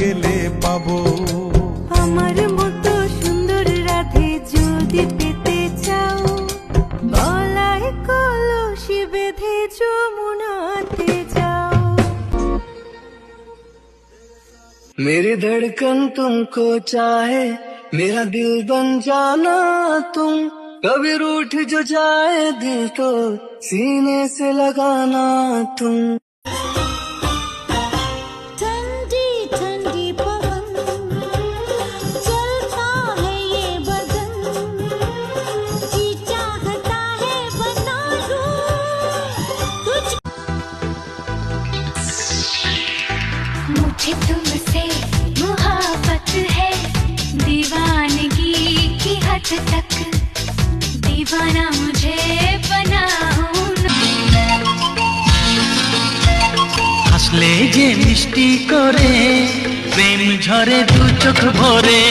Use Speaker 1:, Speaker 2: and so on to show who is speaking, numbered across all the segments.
Speaker 1: গেলে পাবো।
Speaker 2: আমার মতো সুন্দর রাধে যদি পেতে চাও, গলায় কলসি বেঁধে যমুনাতে যাও।
Speaker 3: मेरी धड़कन तुमको चाहे, मेरा दिल बन जाना तुम। कभी रूठ जो जाए दिल तो सीने से लगाना तुम।
Speaker 2: ठंडी ठंडी पवन चलता है ये बदन, जी चाहता है बना लूं तुझ। मुझे तुमसे मोहब्बत है, दीवानगी की हद तक, दीवाना मुझे बनाओ ना।
Speaker 4: হাসলে যে মিষ্টি করে প্রেম ঝরে দু চোখ ভরে।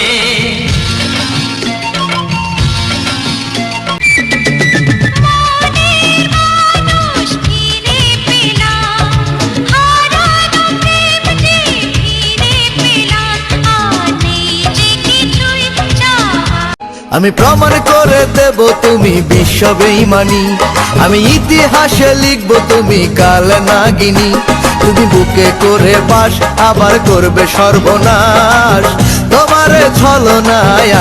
Speaker 3: আমি প্রমাণ করে দেব তুমি বিশ্ব বেঈমানি, আমি ইতিহাসে লিখব তুমি কাল নাগিনী। তুমি বুকে করে বাস আবার করবে সর্বনাশ, তোমার ছলনায়